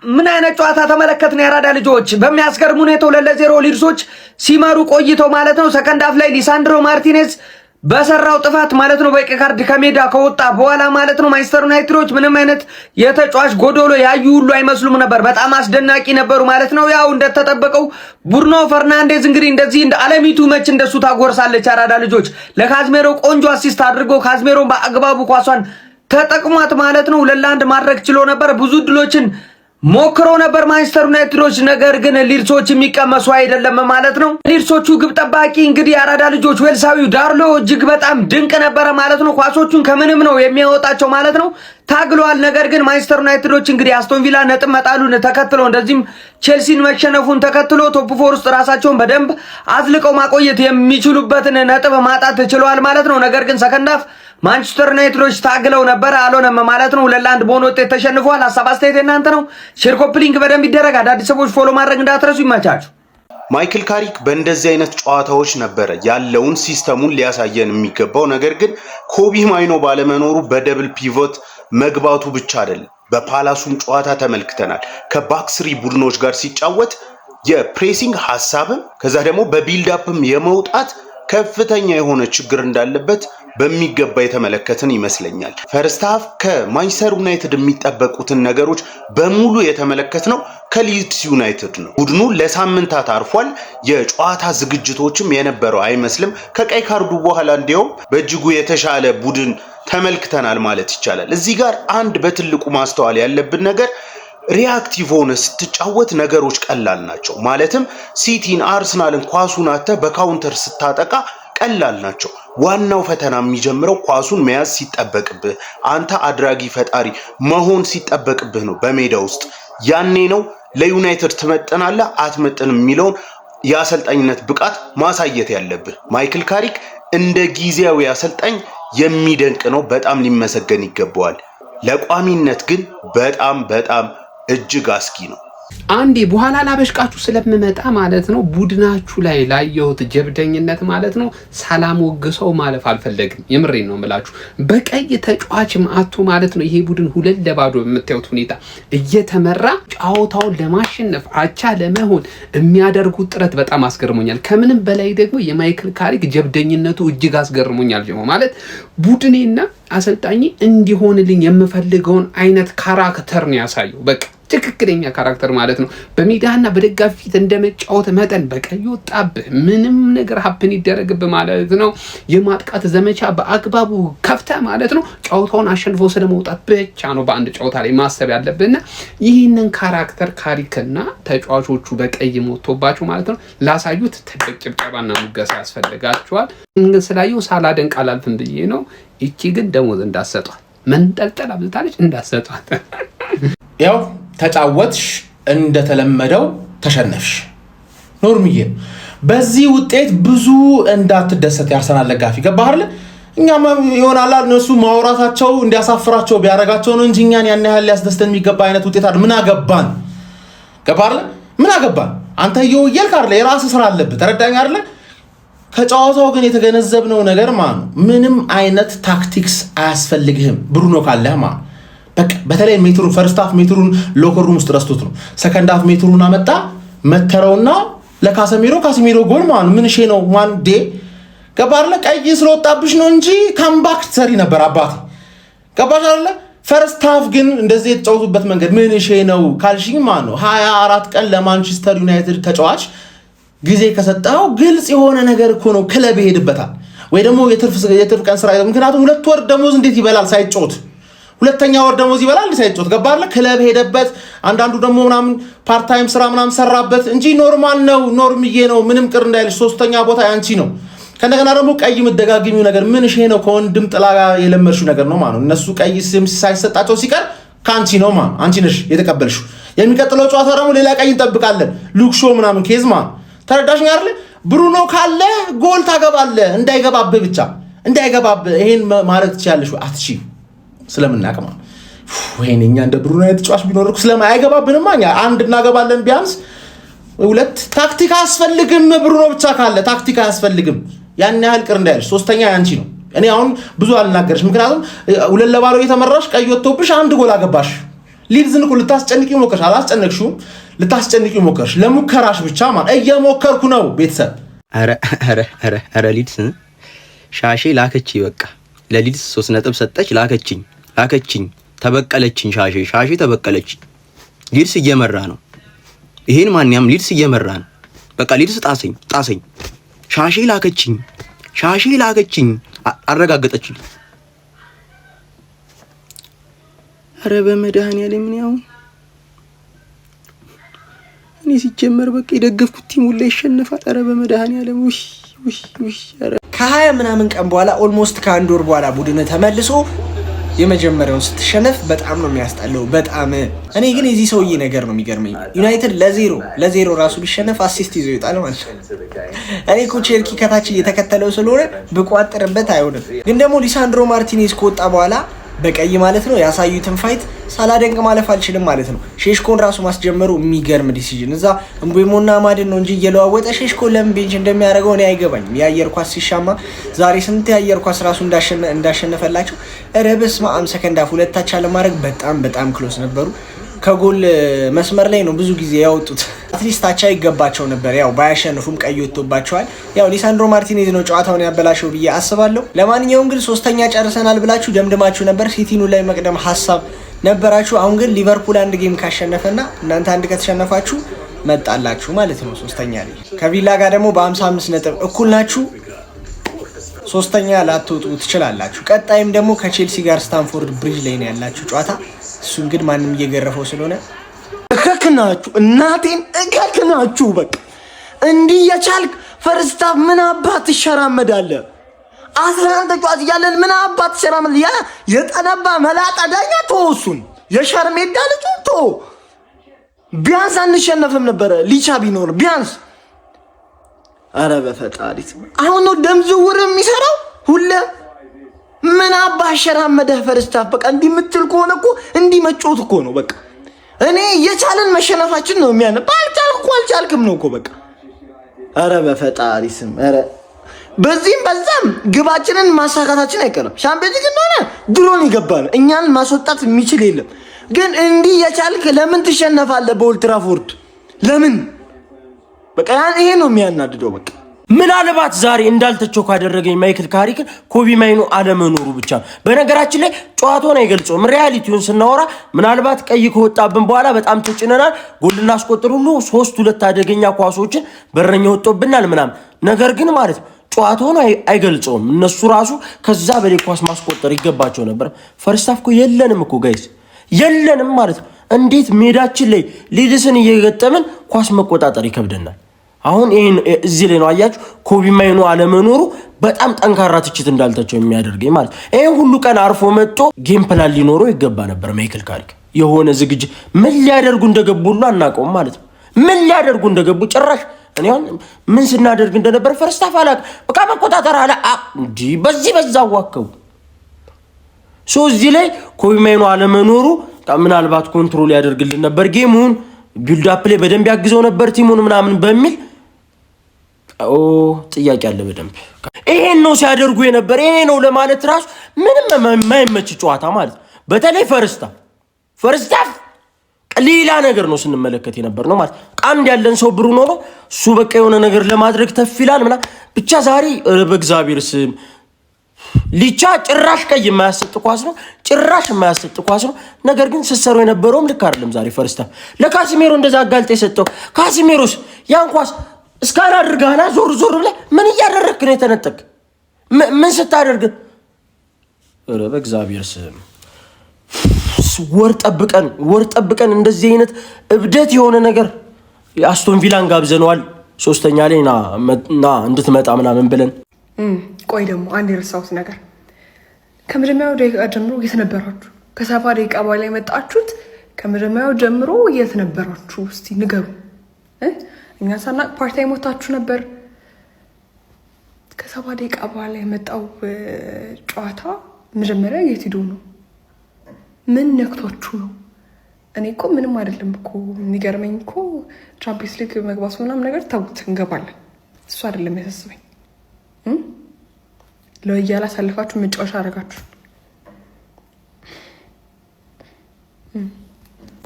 ምን አይነት ጨዋታ ተመለከትን? ያራዳ ልጆች በሚያስገርም ሁኔታ 2-0 ሊድሶች ሲመሩ ቆይተው ማለት ነው። ሰከንድ አፍ ላይ ሊሳንድሮ ማርቲኔዝ በሰራው ጥፋት ማለት ነው በቀይ ካርድ ከሜዳ ከወጣ በኋላ ማለት ነው ማንቸስተር ዩናይትዶች ምንም አይነት የተጫዋች ጎዶሎ ያዩ ሁሉ አይመስሉም ነበር። በጣም አስደናቂ ነበሩ ማለት ነው። ያው እንደተጠበቀው ብሩኖ ፈርናንዴዝ እንግዲህ እንደዚህ እንደ አለሚቱ መች እንደሱ ታጎርሳለች። ያራዳ ልጆች ለካዝሜሮ ቆንጆ አሲስት አድርጎ ካዝሜሮን በአግባቡ ኳሷን ተጠቅሟት ማለት ነው 2-1 ማድረግ ችሎ ነበር። ብዙ ድሎችን ሞክሮ ነበር ማንቸስተር ዩናይትዶች፣ ነገር ግን ሊድሶች የሚቀመሱ አይደለም ማለት ነው። ሊድሶቹ ግብ ጠባቂ እንግዲህ አራዳ ልጆች ዌልሳዊው ዳርሎ እጅግ በጣም ድንቅ ነበረ ማለት ነው። ኳሶቹን ከምንም ነው የሚያወጣቸው ማለት ነው። ታግለዋል። ነገር ግን ማንቸስተር ዩናይትዶች እንግዲህ አስቶን ቪላ ነጥብ መጣሉን ተከትሎ እንደዚህም ቼልሲን መሸነፉን ተከትሎ ቶፕ ፎር ውስጥ ራሳቸውን በደንብ አዝልቀው ማቆየት የሚችሉበትን ነጥብ ማጣት ችለዋል ማለት ነው። ነገር ግን ሰከንድ ሃፍ ማንቸስተር ዩናይትዶች ታግለው ነበር፣ አልሆነም ማለት ነው። 2-1 በሆነ ውጤት ተሸንፈዋል። ሀሳብ አስተያየት እናንተ ነው። ሼር ኮፒ ሊንክ በደንብ ይደረግ። አዳዲስ ሰዎች ፎሎ ማድረግ እንዳትረሱ። ይመቻችሁ። ማይክል ካሪክ በእንደዚህ አይነት ጨዋታዎች ነበረ ያለውን ሲስተሙን ሊያሳየን የሚገባው። ነገር ግን ኮቢ ማይኖ ባለመኖሩ በደብል ፒቮት መግባቱ ብቻ አይደለም፣ በፓላሱም ጨዋታ ተመልክተናል። ከባክስሪ ቡድኖች ጋር ሲጫወት የፕሬሲንግ ሐሳብም ከዛ ደግሞ በቢልድ አፕም የመውጣት ከፍተኛ የሆነ ችግር እንዳለበት በሚገባ የተመለከትን ይመስለኛል። ፈርስት ሃፍ ከማንቸስተር ዩናይትድ የሚጠበቁትን ነገሮች በሙሉ የተመለከትነው ከሊድስ ዩናይትድ ነው። ቡድኑ ለሳምንታት አርፏል። የጨዋታ ዝግጅቶችም የነበረው አይመስልም። ከቀይ ካርዱ በኋላ እንዲያውም በእጅጉ የተሻለ ቡድን ተመልክተናል ማለት ይቻላል። እዚህ ጋር አንድ በትልቁ ማስተዋል ያለብን ነገር ሪአክቲቭ ሆነ ስትጫወት ነገሮች ቀላል ናቸው። ማለትም ሲቲን፣ አርሰናልን ኳሱን አተ በካውንተር ስታጠቃ ቀላል ናቸው። ዋናው ፈተና የሚጀምረው ኳሱን መያዝ ሲጠበቅብህ፣ አንተ አድራጊ ፈጣሪ መሆን ሲጠበቅብህ ነው በሜዳ ውስጥ። ያኔ ነው ለዩናይትድ ትመጥናለህ አትመጥንም የሚለውን የአሰልጣኝነት ብቃት ማሳየት ያለብህ። ማይክል ካሪክ እንደ ጊዜያዊ አሰልጣኝ የሚደንቅ ነው፣ በጣም ሊመሰገን ይገባዋል። ለቋሚነት ግን በጣም እጅግ አስጊ ነው። አንዴ በኋላ ላበሽቃችሁ ስለምመጣ ማለት ነው ቡድናችሁ ላይ ላየሁት ጀብደኝነት ማለት ነው ሰላም ወግሰው ማለፍ አልፈለግም። የምሬን ነው የምላችሁ። በቀይ ተጫዋችም አቶ ማለት ነው ይሄ ቡድን 2-0 በምታዩት ሁኔታ እየተመራ ጨዋታውን ለማሸነፍ አቻ ለመሆን የሚያደርጉት ጥረት በጣም አስገርሞኛል። ከምንም በላይ ደግሞ የማይክል ካሪክ ጀብደኝነቱ እጅግ አስገርሞኛል። ማለት ቡድኔና አሰልጣኝ እንዲሆንልኝ የምፈልገውን አይነት ካራክተር ነው ያሳየው። በቃ ትክክለኛ ካራክተር ማለት ነው። በሜዳና በደጋፊ ፊት እንደመጫወት መጠን በቀይ ወጣብህ ምንም ነገር ሀፕን ይደረግብህ ማለት ነው። የማጥቃት ዘመቻ በአግባቡ ከፍተ ማለት ነው ጨዋታውን አሸንፎ ስለመውጣት ብቻ ነው በአንድ ጨዋታ ላይ ማሰብ ያለብህና ይህንን ካራክተር ካሪክና ተጫዋቾቹ በቀይ ሞቶባቸው ማለት ነው ላሳዩት ትልቅ ጭብጨባና ሙገሳ ያስፈልጋቸዋል። ስላየው ሳላደንቅ አላልፍም ብዬ ነው። እቺ ግን ደሞዝ እንዳሰጧት መንጠልጠል አብዝታለች፣ እንዳሰጧት ያው ተጫወትሽ እንደተለመደው ተሸነፍሽ። ኖርምዬ በዚህ ውጤት ብዙ እንዳትደሰት ያርሰናል ደጋፊ ገባህ አይደል? እኛም ይሆናል እነሱ ማውራታቸው እንዲያሳፍራቸው ቢያረጋቸው ነው እንጂ እኛን ያን ያህል ሊያስደስተን የሚገባ አይነት ውጤት አይደል። ምን አገባን? ገባህ አይደል? ምን አገባን? አንተ ይየልክ አይደል? የራስህ ስራ አለብህ። ተረዳኝ አይደል? ከጨዋታው ግን የተገነዘብነው ነገር ማለት ነው ምንም አይነት ታክቲክስ አያስፈልግህም ብሩኖ ካለህ ማለት በቃ። በተለይ ሜትሩን ፈርስት ሃፍ ሜትሩን ሎከር ሩም ውስጥ ረስቶት ነው። ሰከንድ ሃፍ ሜትሩን አመጣ መተረውና ለካሰሚሮ ጎል ማለት ምን ሼ ነው ማን ዴ ገባህ አይደል? ቀይ ስለወጣብሽ ነው እንጂ ካምባክ ሰሪ ነበር አባቴ። ገባሽ አይደል? ፈርስት ሃፍ ግን እንደዚህ የተጫወቱበት መንገድ ምን ሼ ነው ካልሽኝ ማለት ነው 24 ቀን ለማንቸስተር ዩናይትድ ተጫዋች ጊዜ ከሰጠው ግልጽ የሆነ ነገር እኮ ነው። ክለብ ይሄድበታል ወይ ደግሞ የትርፍ ቀን ስራ። ምክንያቱም 2 ወር ደሞዝ እንዴት ይበላል ሳይጫወት? ሁለተኛ ወር ደሞዝ ይበላል ሳይጫወት። ገባህ አይደል? ክለብ ሄደበት። አንዳንዱ ደግሞ ምናምን ፓርት ታይም ስራ ምናምን ሰራበት እንጂ ኖርማል ነው። ኖርምዬ ነው። ምንም ቅር እንዳይልሽ። ሶስተኛ ቦታ ያንቺ ነው። ከነገና ደግሞ ቀይ መደጋግሚው ነገር ምን ሼ ነው ከወንድም ጥላ የለመድሽው ነገር ነው ማለት ነው። እነሱ ቀይ ስም ሳይሰጣቸው ሲቀር ካንቺ ነው ማለት አንቺ ነሽ የተቀበልሽው። የሚቀጥለው ጨዋታ ደግሞ ሌላ ቀይ እንጠብቃለን። ሉክሾ ምናምን ኬዝ ማለት ተረዳሽኝ አይደል? ብሩኖ ካለ ጎል ታገባለህ። እንዳይገባብህ ብቻ እንዳይገባብህ። ይሄን ማድረግ ትችያለሽ አትቺ ስለምናቀማ ወይኔኛ እንደ ብሩኖ የተጫዋች ቢኖርኩ ስለማይገባብንማ እኛ አንድ እናገባለን ቢያንስ። 2 ታክቲክ አያስፈልግም። ብሩኖ ብቻ ካለ ታክቲክ አያስፈልግም። ያን ያህል ቅር እንዳይልሽ። ሶስተኛ ያንቺ ነው። እኔ አሁን ብዙ አልናገርሽ፣ ምክንያቱም 2-0 የተመራሽ ቀይ ወጥቶብሽ 1 ጎል አገባሽ። ሊድዝን እኮ ልታስጨንቂ ሞከርሽ፣ አላስጨነቅሽውም። ልታስጨንቂ ሞከርሽ፣ ለሙከራሽ ብቻ ማለት እየሞከርኩ ነው። ቤተሰብ አረ ሊድስ ሻሼ ላከች። በቃ ለሊድስ 3 ነጥብ ሰጠች። ላከችኝ ተበቀለችኝ። ሻሼ ተበቀለች። ሊድስ እየመራ ነው። ይሄን ማንኛም ሊድስ እየመራ ነው። በቃ ሊድስ ጣሰኝ። ሻሼ ላከችኝ አረጋገጠችልኝ። አረ በመድኃኒዓለም ምን ያው እኔ ሲጀመር በቃ የደገፍኩት ቲም ሁሉ ይሸነፋል። አረ በመድኃኒዓለም ውይ አረ ከ20 ምናምን ቀን በኋላ ኦልሞስት ከአንድ ወር በኋላ ቡድን ተመልሶ የመጀመሪያውን ስትሸነፍ በጣም ነው የሚያስጠላው። በጣም እኔ ግን የዚህ ሰውዬ ነገር ነው የሚገርመኝ። ዩናይትድ ለዜሮ ራሱ ቢሸነፍ አሲስት ይዞ ይጣል ማለት ነው። እኔ እኮ ቼልሲ ከታች እየተከተለው ስለሆነ ብቋጥርበት አይሆንም። ግን ደግሞ ሊሳንድሮ ማርቲኔዝ ከወጣ በኋላ በቀይ ማለት ነው ያሳዩትን ፋይት ሳላደንቅ ማለፍ አልችልም ማለት ነው። ሼሽኮን ራሱ ማስጀመሩ የሚገርም ዲሲዥን። እዛ እምቡሞና አማድን ነው እንጂ እየለዋወጠ ሼሽኮን ለምን ቤንች እንደሚያደርገው እኔ አይገባኝም። የአየር ኳስ ሲሻማ ዛሬ ስንት የአየር ኳስ ራሱ እንዳሸነፈላቸው ረበስ ማአም ሰከንድ አፍ ሁለታቻ ለማድረግ በጣም ክሎስ ነበሩ። ከጎል መስመር ላይ ነው ብዙ ጊዜ ያወጡት። አትሊስት አቻ ይገባቸው ነበር። ያው ባያሸንፉም ቀይ ወጥቶባቸዋል። ያው ሊሳንድሮ ማርቲኔዝ ነው ጨዋታውን ያበላሸው ብዬ አስባለሁ። ለማንኛውም ግን 3ኛ ጨርሰናል ብላችሁ ደምድማችሁ ነበር። ሲቲኑ ላይ መቅደም ሐሳብ ነበራችሁ። አሁን ግን ሊቨርፑል አንድ ጌም ካሸነፈና እናንተ አንድ ከተሸነፋችሁ መጣላችሁ ማለት ነው 3ኛ ላይ። ከቪላ ጋር ደግሞ በ55 ነጥብ እኩል ናችሁ። 3ኛ ላትወጡ ትችላላችሁ። ቀጣይም ደግሞ ከቼልሲ ጋር ስታንፎርድ ብሪጅ ላይ ነው ያላችሁ ጨዋታ። እሱን ግን ማንም እየገረፈው ስለሆነ እከክናችሁ እናቴን እከክናችሁ። በቃ እንዲህ የቻልክ ፈርስት ሃፍ ምን አባት ትሸራመዳለህ? 11 ተጫዋች እያለን ምን አባት ትሸራመዳለህ? ያ የጠነባ መላጣ ዳኛ ተወሱን የሸርሜዳ ልጅ ተው። ቢያንስ አንሸነፍም ነበረ ሊቻ ቢኖር ቢያንስ። አረ በፈጣሪ አሁን ነው ደም ዝውውር የሚሰራው ሁሌ። ምን አባሸራመደህ ፈርስት ሃፍ? በቃ እንዲህ የምትል ከሆነ እኮ እንዲህ መጮት እኮ ነው በቃ። እኔ የቻለን መሸነፋችን ነው የሚያነባ። አልቻልክም ነው እኮ በቃ። አረ በፈጣሪ ስም አረ በዚህም በዛም ግባችንን ማሳካታችን አይቀርም። ሻምፒዮንስ ሊግ እንደሆነ ድሮን ይገባል። እኛን ማስወጣት የሚችል የለም። ግን እንዲህ የቻልክ ለምን ትሸነፋለህ በኦልድ ትራፎርድ? ለምን? በቃ ይሄ ነው የሚያናድደው በቃ። ምናልባት ዛሬ እንዳልተቸው ካደረገኝ ማይክል ካሪክን ኮቢ ማይኖ አለመኖሩ ብቻ። በነገራችን ላይ ጨዋታውን አይገልጾም። ሪያሊቲውን ስናወራ ምናልባት ቀይ ከወጣብን በኋላ በጣም ተጭነናል። ጎል እናስቆጥር ሁሉ 3-2 አደገኛ ኳሶችን በረኛ ወጥቶብናል ምናምን። ነገር ግን ማለት ጨዋታውን አይገልጾም። እነሱ ራሱ ከዛ በላይ ኳስ ማስቆጠር ይገባቸው ነበር። ፈርስት ሃፍ እኮ የለንም እኮ ጋይስ፣ የለንም ማለት ነው። እንዴት ሜዳችን ላይ ሊድስን እየገጠምን ኳስ መቆጣጠር ይከብደናል? አሁን ይሄን እዚህ ላይ ነው አያችሁ ኮቢ ማይኖ አለመኖሩ በጣም ጠንካራ ትችት እንዳልተቸው የሚያደርገኝ ማለት። ይሄን ሁሉ ቀን አርፎ መጥቶ ጌም ፕላን ሊኖረው ይገባ ነበር ማይክል ካሪክ። የሆነ ዝግጅት ምን ሊያደርጉ እንደገቡ ሁሉ አናውቀውም ማለት ነው። ምን ሊያደርጉ እንደገቡ ጭራሽ እኔ አሁን ምን ስናደርግ እንደነበር ፈርስት ሃፍ አላውቅም። በቃ መቆጣጠር አለ እንጂ በዛው ዋከው እዚህ ላይ ኮቢ ማይኖ አለመኖሩ ምናልባት ኮንትሮል ያደርግልን ነበር ጌሙን፣ ቢልድ አፕ ላይ በደንብ ያግዘው ነበር ቲሙን ምናምን በሚል ጥያቄ አለ በደንብ። ይሄን ነው ሲያደርጉ የነበር። ይሄ ነው ለማለት ራሱ ምንም የማይመች ጨዋታ ማለት ነው። በተለይ ፈርስት ሃፍ ሌላ ነገር ነው ስንመለከት የነበር ነው ማለት። አንድ ያለን ሰው ብሩኖ ነው እሱ በቃ የሆነ ነገር ለማድረግ ተፊላል ምናምን ብቻ። ዛሬ በእግዚአብሔር ስም ሊቻ ጭራሽ ቀይ የማያሰጥ ኳስ ነው፣ ጭራሽ የማያሰጥ ኳስ ነው። ነገር ግን ሲሰሩ የነበረውም ልክ አይደለም። ዛሬ ፈርስት ሃፍ ለካሲሜሮ እንደዛ አጋልጥ የሰጠው ካሲሜሮስ ያን ኳስ እስካን አድርጋና ዞር ብለህ ምን እያደረግክ ነው የተነጠቅ? ምን ስታደርግ? ኧረ በእግዚአብሔር ስም ወር ጠብቀን እንደዚህ አይነት እብደት የሆነ ነገር አስቶን ቪላን ጋብዘነዋል። 3ኛ ላይ ና እንድትመጣ ምናምን ብለን ቆይ ደግሞ አንድ የረሳሁት ነገር ከመጀመሪያው ደቂቃ ጀምሮ የት ነበራችሁ? ከ70 ደቂቃ በኋላ የመጣችሁት ከመጀመሪያው ጀምሮ የት ነበራችሁ? እስቲ ንገሩ። እኛ ሳናቅ ፓርቲ ሞታችሁ ነበር። ከ70 ደቂቃ በኋላ የመጣው ጨዋታ መጀመሪያ የት ሄዶ ነው? ምን ነክቷችሁ ነው? እኔ እኮ ምንም አይደለም እኮ የሚገርመኝ እኮ ቻምፒየንስ ሊግ መግባት ምናምን ነገር ተውት፣ እንገባለን። እሱ አይደለም ያሳስበኝ። ለወያላ አሳልፋችሁ መጫወቻ አደረጋችሁ።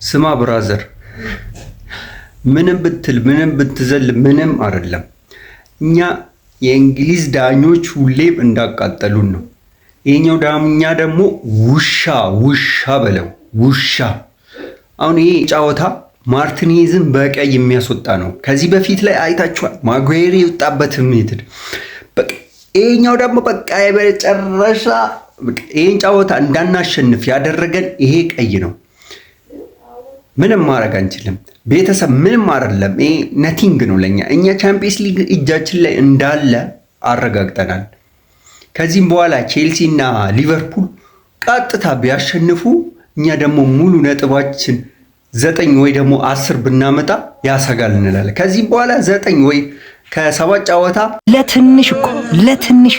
ስማ ብራዘር፣ ምንም ብትል ምንም ብትዘል ምንም አይደለም። እኛ የእንግሊዝ ዳኞች ሁሌም እንዳቃጠሉን ነው። ይሄኛው ዳኛ ደግሞ ውሻ በለው ውሻ። አሁን ይሄ ጨዋታ ማርቲኔዝን በቀይ የሚያስወጣ ነው። ከዚህ በፊት ላይ አይታችኋል ማጓየር የወጣበት ሜትድ። በቃ ይሄኛው ደግሞ በቃ የመጨረሻ ይሄን ጨዋታ እንዳናሸንፍ ያደረገን ይሄ ቀይ ነው። ምንም ማድረግ አንችልም ቤተሰብ፣ ምንም አይደለም። ይሄ ነቲንግ ነው ለኛ። እኛ ቻምፒየንስ ሊግ እጃችን ላይ እንዳለ አረጋግጠናል። ከዚህም በኋላ ቼልሲ እና ሊቨርፑል ቀጥታ ቢያሸንፉ እኛ ደግሞ ሙሉ ነጥባችን 9 ወይ ደግሞ 10 ብናመጣ ያሰጋል እንላለን። ከዚህም በኋላ 9 ወይ ከ7 ጨዋታ ለትንሽ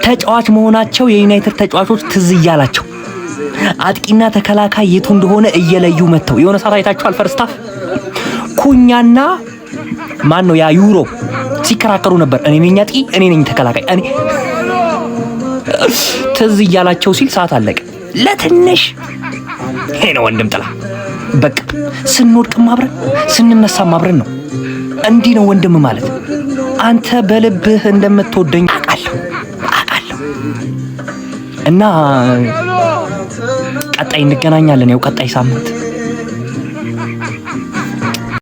ተጫዋች መሆናቸው የዩናይትድ ተጫዋቾች ትዝ እያላቸው አጥቂና ተከላካይ የቱ እንደሆነ እየለዩ መጥተው የሆነ ሰዓት አይታችኋል። ፈርስታፍ ኩኛና ማን ነው ያ ዩሮ ሲከራከሩ ነበር። እኔ ነኝ አጥቂ፣ እኔ ነኝ ተከላካይ፣ እኔ ትዝ እያላቸው ሲል ሰዓት አለቀ። ለትንሽ ይሄ ነው ወንድም ጥላ። በቃ ስንወድቅም አብረን ስንነሳም አብረን ነው። እንዲህ ነው ወንድም ማለት። አንተ በልብህ እንደምትወደኝ አውቃለሁ እና ቀጣይ እንገናኛለን። ያው ቀጣይ ሳምንት